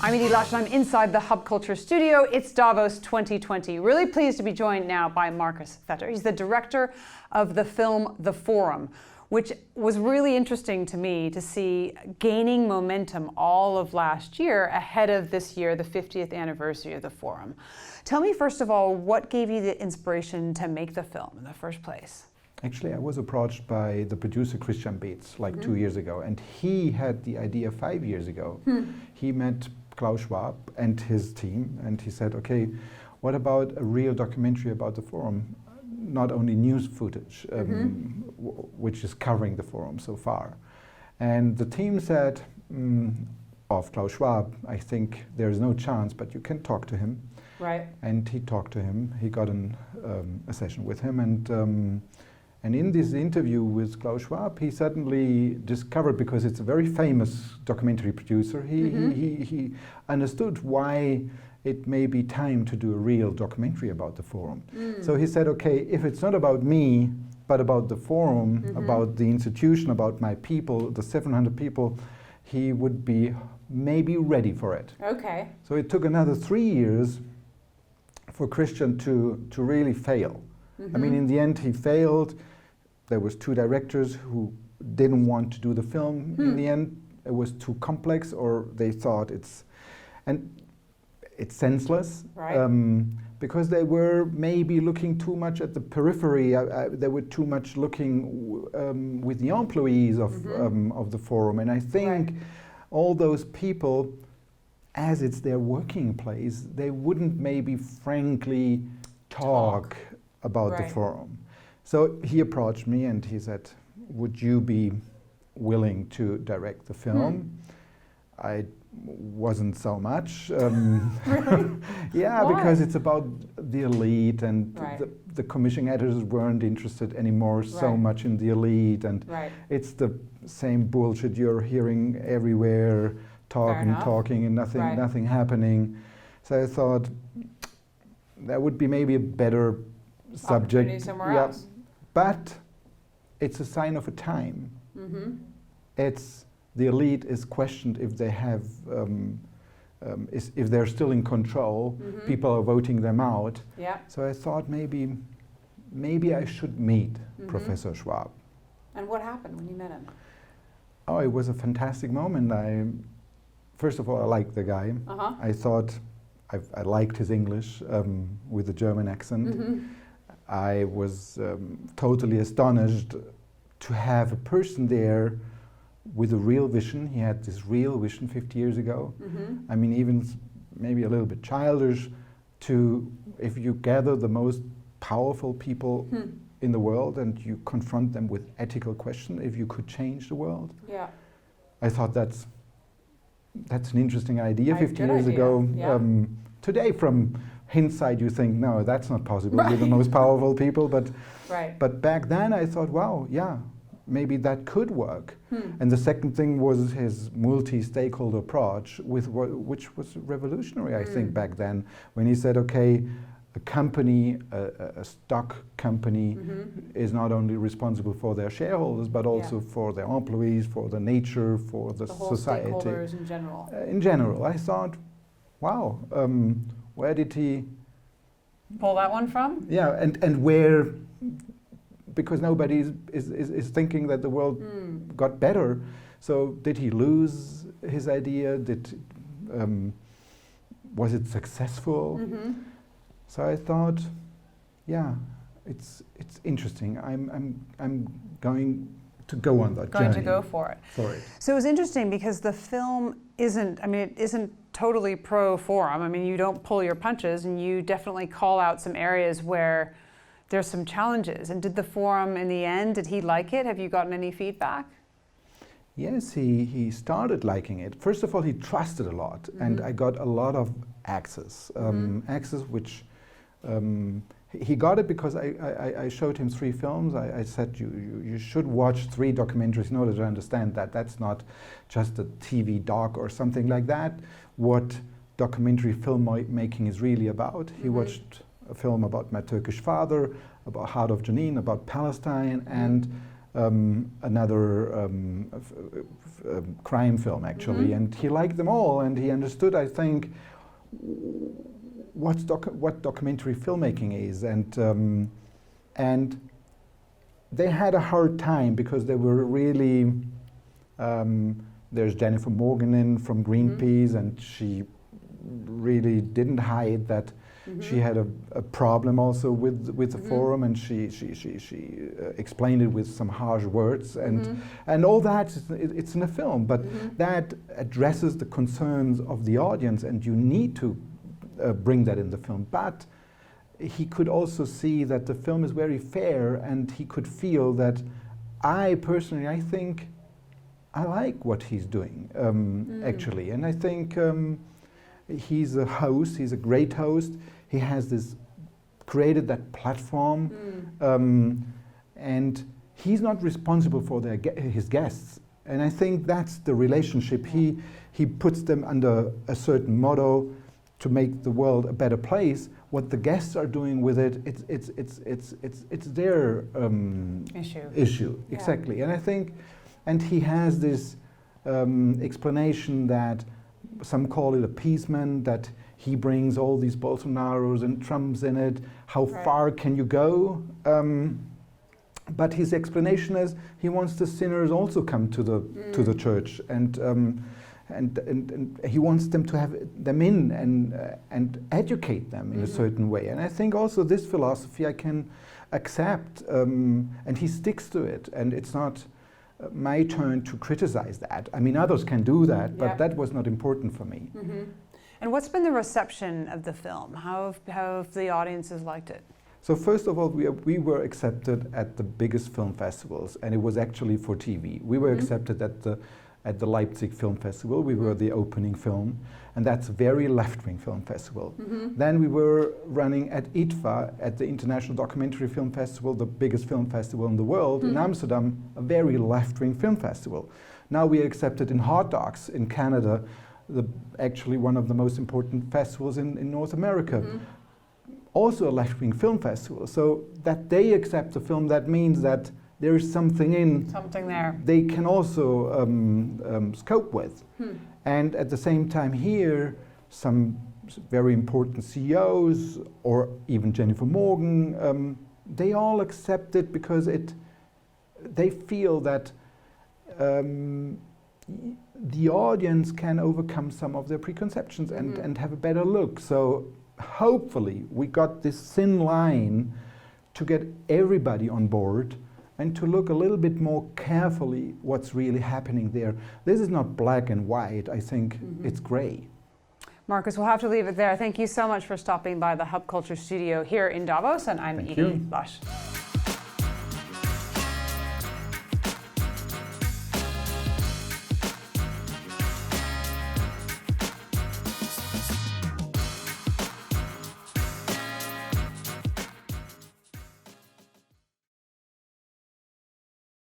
I'm Edie Lush and I'm inside the Hub Culture studio. It's Davos 2020. Really pleased to be joined now by Marcus Vetter. He's the director of the film The Forum, which was really interesting to me to see gaining momentum all of last year ahead of this year, the 50th anniversary of The Forum. Tell me, first of all, what gave you the inspiration to make the film in the first place? Actually, I was approached by the producer Christian Beetz like 2 years ago, and he had the idea 5 years ago. He met Klaus Schwab and his team, and he said, okay, what about a real documentary about the Forum? Not only news footage, which is covering the Forum so far. And the team said, of Klaus Schwab, I think there's no chance, but you can talk to him. Right. And he talked to him. He got a session with him, and in this interview with Klaus Schwab, he suddenly discovered, because it's a very famous documentary producer, he understood why it may be time to do a real documentary about the Forum. So he said, okay, if it's not about me, but about the Forum, about the institution, about my people, the 700 people, he would be maybe ready for it. Okay. So it took another 3 years for Christian to really fail. I mean, in the end, he failed. There was 2 directors who didn't want to do the film. In the end, it was too complex, or they thought it's senseless, Right. because they were maybe looking too much at the periphery. They were too much looking with the employees of the Forum, and I think all those people, as it's their working place, they wouldn't maybe frankly talk about the Forum. So he approached me and he said, would you be willing to direct the film? I wasn't so much. Really? Yeah, Why? because it's about the elite, and Right. the commissioning editors weren't interested anymore so much in the elite, and it's the same bullshit you're hearing everywhere, talking and nothing happening. So I thought that would be maybe a better subject. Somewhere else. But it's a sign of a time. It's the elite is questioned if they have, if they're still in control. People are voting them out. Yeah. So I thought maybe I should meet Professor Schwab. And what happened when you met him? Oh, it was a fantastic moment. First of all, I liked the guy. I thought I liked his English with a German accent. I was totally astonished to have a person there with a real vision. He had this real vision 50 years ago. I mean, even maybe a little bit childish, if you gather the most powerful people in the world and you confront them with ethical questions, if you could change the world. Yeah. I thought that's an interesting idea 50 years idea. ago. Yeah. Today, from hindsight, you think, no, that's not possible. We're the most powerful people. But back then, I thought, wow, yeah, maybe that could work. And the second thing was his multi-stakeholder approach, which was revolutionary, I think, back then, when he said, okay, a company, a stock company, is not only responsible for their shareholders, but also for their employees, for the nature, for the whole society. Stakeholders in general. In general, I thought, wow, where did he pull that one from? Yeah, and where, because nobody is thinking that the world got better. So did he lose his idea? Was it successful? So I thought, yeah, it's interesting. I'm going to go on that journey. Going to go for it. So it was interesting because the film isn't totally pro-Forum. I mean, you don't pull your punches, and you definitely call out some areas where there's some challenges. And did the Forum, in the end, did he like it? Have you gotten any feedback? Yes, he started liking it. First of all, he trusted a lot, and I got a lot of access. Access which he got it because I showed him 3 films. I said, you should watch 3 documentaries in order to understand that. That's not just a TV doc or something like that. What documentary filmmaking is really about. He watched a film about my Turkish father, about Heart of Jenin, about Palestine, and another crime film actually, and he liked them all, and he understood, I think, what documentary filmmaking is, and they had a hard time because they were really. There's Jennifer Morgan from Greenpeace, and she really didn't hide that she had a problem also with the forum, and she explained it with some harsh words, and all that. It's in a film, but that addresses the concerns of the audience, and you need to bring that in the film. But he could also see that the film is very fair, and he could feel that I think I like what he's doing, actually, and I think he's a host. He's a great host. He has created that platform, and he's not responsible for his guests. And I think that's the relationship. He puts them under a certain motto to make the world a better place. What the guests are doing with it, it's their issue. Yeah. Exactly. And I think. And he has this explanation that some call it appeasement, that he brings all these Bolsonaros and Trumps in it. How far can you go? But his explanation is he wants the sinners also come to the church, and he wants them to have them in and educate them in a certain way. And I think also this philosophy I can accept, and he sticks to it. And it's not my turn to criticize that. I mean, others can do that, but that was not important for me. And what's been the reception of the film? How have the audiences liked it? So first of all, we were accepted at the biggest film festivals, and it was actually for TV. We were accepted at the Leipzig Film Festival. We were the opening film, and that's a very left-wing film festival. Then we were running at ITFA, at the International Documentary Film Festival, the biggest film festival in the world, in Amsterdam, a very left-wing film festival. Now we are accepted in Hot Docs in Canada, actually one of the most important festivals in North America. Also a left-wing film festival. So that they accept the film, that means that there is something there they can also scope with. And at the same time here, some very important CEOs, or even Jennifer Morgan, they all accept it because they feel that the audience can overcome some of their preconceptions and have a better look. So hopefully we got this thin line to get everybody on board and to look a little bit more carefully what's really happening there. This is not black and white. I think it's gray. Marcus, we'll have to leave it there. Thank you so much for stopping by the Hub Culture Studio here in Davos, and I'm Edie Lush.